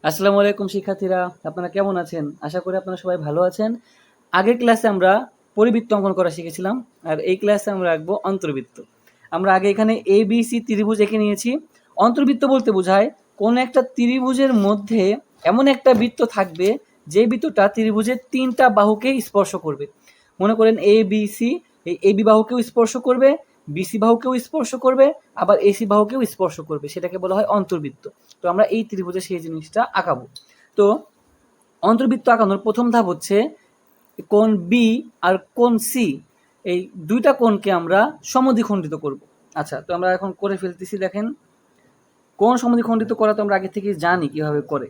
আসসালামু আলাইকুম শিক্ষার্থীরা, আপনারা কেমন আছেন? আশা করি আপনারা সবাই ভালো আছেন। আগের ক্লাসে আমরা পরিবৃত্ত অঙ্কন করা শিখেছিলাম, আর এই ক্লাসে আমরা রাখবো অন্তর্বৃত্ত। আমরা আগে এখানে ABC ত্রিভুজ এঁকে নিয়েছি। অন্তর্বৃত্ত বলতে বোঝায় কোন একটা ত্রিভুজের মধ্যে এমন একটা বৃত্ত থাকবে যে বৃত্তটা ত্রিভুজের তিনটা বাহুকে স্পর্শ করবে। মনে করেন ABC, এই AB বাহুকেও স্পর্শ করবে, BC বাহুকেও স্পর্শ করবে, আবার AC বাহুকেও স্পর্শ করবে, সেটাকে বলা হয় অন্তর্বৃত্ত। তো আমরা এই ত্রিভুজে সেই জিনিসটা আঁকাবো। তো অন্তর্বৃত্ত আঁকানোর প্রথম ধাপ হচ্ছে কোণ বি আর কোণ সি, এই দুইটা কোণকে আমরা সমদ্বিখণ্ডিত করব। আচ্ছা, তো আমরা এখন করে ফেলতেছি। দেখেন, কোণ সমদ্বিখণ্ডিত করা তো আমরা আগে থেকে জানি কিভাবে করে।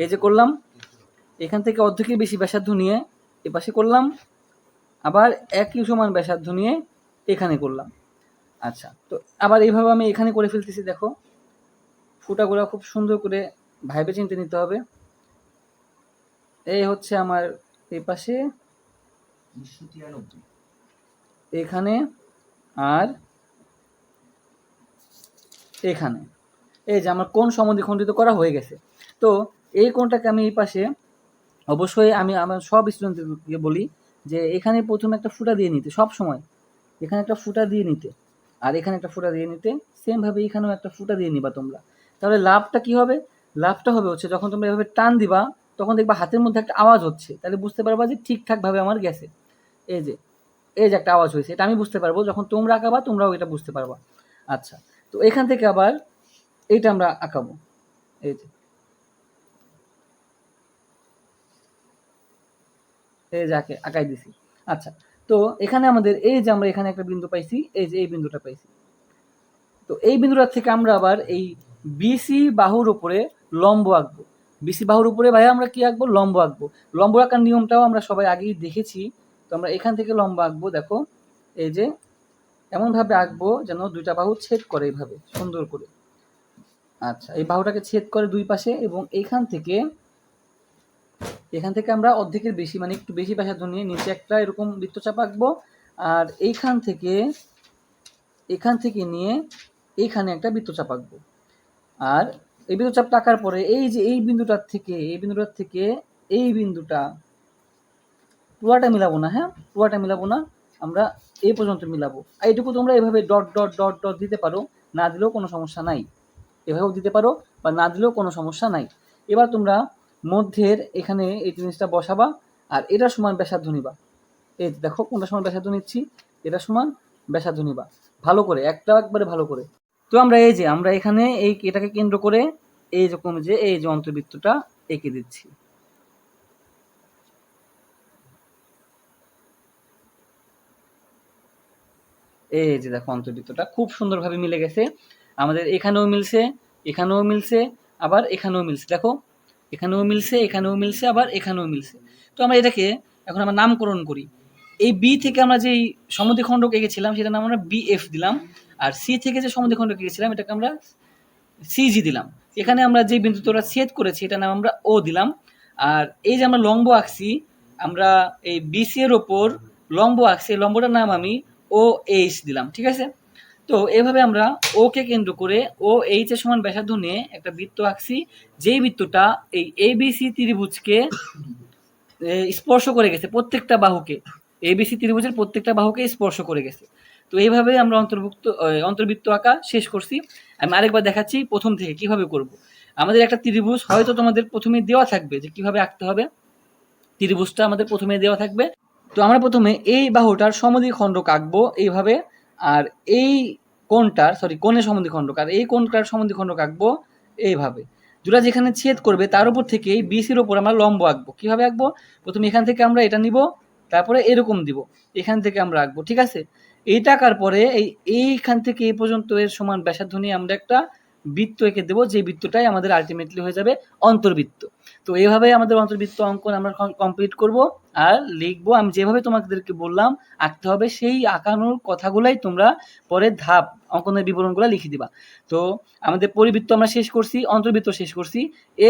এই যে করলাম, এখান থেকে অর্ধেকের বেশি ব্যাসার্ধ নিয়ে এপাশে করলাম, আবার একই সমান ব্যাসার্ধ নিয়ে এখানে করলাম। আচ্ছা, তো আবার এইভাবে আমি এখানে করে ফেলতেছি। দেখো, ফুটাগুলো খুব সুন্দর করে ভাইবে চিনতে নিতে হবে। এই হচ্ছে আমার এই পাশে, এখানে, আর এখানে। এই যে আমার কোণ সমদ্বিখণ্ডিত করা হয়ে গেছে। তো এই কোণটাকে আমি এই পাশে, অবশ্যই আমি আমার সব স্টুডেন্টদেরকে বলি যে এখানে প্রথমে একটা ফুটা দিয়ে নিতে, সব সময় এখানে একটা ফুটা দিয়ে নিতে, আর এখানে একটা ফুটা দিয়ে নিতে। সেমভাবে এখানেও একটা ফুটা দিয়ে নিবা তোমরা। তাহলে লাভটা কি হবে? লাভটা হবে হচ্ছে যখন তোমরা এভাবে টান দিবা, তখন দেখবা হাতের মধ্যে একটা আওয়াজ হচ্ছে, তাহলে বুঝতে পারবা যে ঠিকঠাকভাবে আমার গেছে। এই যে এই যে একটা আওয়াজ হয়েছে, এটা আমি বুঝতে পারবো। যখন তোমরা আঁকাবা তোমরাও এটা বুঝতে পারবা। আচ্ছা, তো এখান থেকে আবার এইটা আমরা আঁকাবো। এই যে এই যে আঁকাই দিছি। আচ্ছা, তো এখানে আমাদের এই যে আমরা এখানে একটা বিন্দু পাইছি, এই যে এই বিন্দুটা পাইছি। তো এই বিন্দুটার থেকে আমরা আবার এই বিসি বাহুর উপরে লম্ব আঁকবো। বিসি বাহুর উপরে ভাই আমরা কি আঁকবো? লম্ব আঁকবো। লম্ব আঁকার নিয়মটাও আমরা সবাই আগেই দেখেছি। তো আমরা এখান থেকে লম্ব আঁকবো। দেখো, এই যে এমনভাবে আঁকবো যেন দুইটা বাহু ছেদ করে, এইভাবে সুন্দর করে। আচ্ছা, এই বাহুটাকে ছেদ করে দুই পাশে, এবং এখান থেকে আমরা অর্ধেকের বেশি, মানে একটু বেশি ব্যাসার্ধ নিয়ে নিচে একটা এরকম বৃত্তচাপ আঁকবো। আর এখান থেকে নিয়ে এইখানে একটা বৃত্তচাপ আঁকবো। আর এই বৃত্তচাপটা আঁকার পরে এই যে এই বিন্দুটার থেকে এই বিন্দুটা পুরাটা মিলাবো না, হ্যাঁ, পুরাটা মিলাবো না, আমরা এই পর্যন্ত মিলাবো। আর এইটুকু তোমরা এভাবে ডট ডট ডট ডট দিতে পারো, না দিলেও কোনো সমস্যা নাই। এভাবেও দিতে পারো বা না দিলেও কোনো সমস্যা নাই। এবার তোমরা মধ্যের এখানে এই জিনিসটা বসাবা, আর এটা সমান ব্যাসার্ধ নিবা। এই দেখো কোনটা সমান ব্যাসার্ধ নিচ্ছি, এটা সমান ব্যাসার্ধ নিবা ভালো করে, একবারে ভালো করে। তো আমরা এই যে আমরা এখানে এটাকে কেন্দ্র করে এইরকম যে এই যে অন্তর্বৃত্তটা এঁকে দিচ্ছি। এই যে দেখো, অন্তর্বৃত্তটা খুব সুন্দরভাবে মিলে গেছে। আমাদের এখানেও মিলছে, এখানেও মিলছে, আবার এখানেও মিলছে। দেখো, এখানেও মিলছে, এখানেও মিলছে, আবার এখানেও মিলছে। তো আমরা এটাকে এখন আমরা নামকরণ করি। এই বি থেকে আমরা যে সমদ্বিখণ্ডক এঁকেছিলাম সেটার নাম আমরা BF দিলাম, আর সি থেকে যে সমদ্বিখণ্ডক এঁকেছিলাম এটাকে আমরা CG দিলাম। এখানে আমরা যে বিন্দুতে ওরা ছেদ করেছি এটার নাম আমরা O দিলাম। আর এই যে আমরা লম্ব আঁকছি, আমরা এই BC এর ওপর লম্ব আঁকছি, লম্বটার নাম আমি OH দিলাম। ঠিক আছে? তো এভাবে আমরা ওকে কেন্দ্র করে OH এর সমান ব্যাসার্ধ নিয়ে একটা বৃত্ত আঁকছি, যেই বৃত্তটা এই ABC ত্রিভুজকে স্পর্শ করে গেছে, প্রত্যেকটা বাহুকে। ABC ত্রিভুজের প্রত্যেকটা বাহুকে স্পর্শ করে গেছে। তো এইভাবে আমরা অন্তর্বৃত্ত আঁকা শেষ করছি। আমি আরেকবার দেখাচ্ছি প্রথম থেকে কিভাবে করব। আমাদের একটা ত্রিভুজ হয়তো তোমাদের প্রথমে দেওয়া থাকবে যে কিভাবে আঁকতে হবে। ত্রিভুজটা আমাদের প্রথমে দেওয়া থাকবে। তো আমরা প্রথমে এই বাহুটার সমদ্বিখণ্ডক আঁকবো এইভাবে, আর এই কোণের সমদ্বিখণ্ডক, আর এই কোণটার সমদ্বিখণ্ডক আঁকবো এইভাবে। দুটা যেখানে ছেদ করবে তার উপর থেকে এই BCর উপর আমরা লম্ব আঁকবো। কিভাবে আঁকবো? প্রথমে এখান থেকে আমরা এটা নিব, তারপরে এরকম দিব, এখান থেকে আমরা আঁকবো। ঠিক আছে? এইটা আঁকার পরে এইখান থেকে এই পর্যন্ত এর সমান ব্যাসার্ধ নিয়ে আমরা একটা বৃত্ত এঁকে দেবো, যে বৃত্তটাই আমাদের আলটিমেটলি হয়ে যাবে অন্তর্বৃত্ত। তো এইভাবে আমাদের অন্তর্বৃত্ত অঙ্কন আমরা কমপ্লিট করব আর লিখবো। আমি যেভাবে তোমাদেরকে বললাম আঁকতে হবে, সেই আঁকানোর কথাগুলাই তোমরা পরের ধাপ অঙ্কনের বিবরণগুলো লিখে দিবা। তো আমাদের পরিবৃত্ত আমরা শেষ করছি, অন্তর্বৃত্ত শেষ করছি।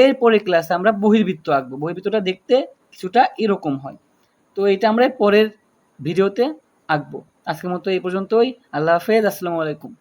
এরপরে ক্লাসে আমরা বহির্বৃত্ত আঁকবো। বহির্বৃত্তটা দেখতে কিছুটা এরকম হয়। তো এটা আমরা পরের ভিডিওতে আঁকবো। আজকের মতো এই পর্যন্তই। আল্লাহ হাফেজ, আসসালামু আলাইকুম।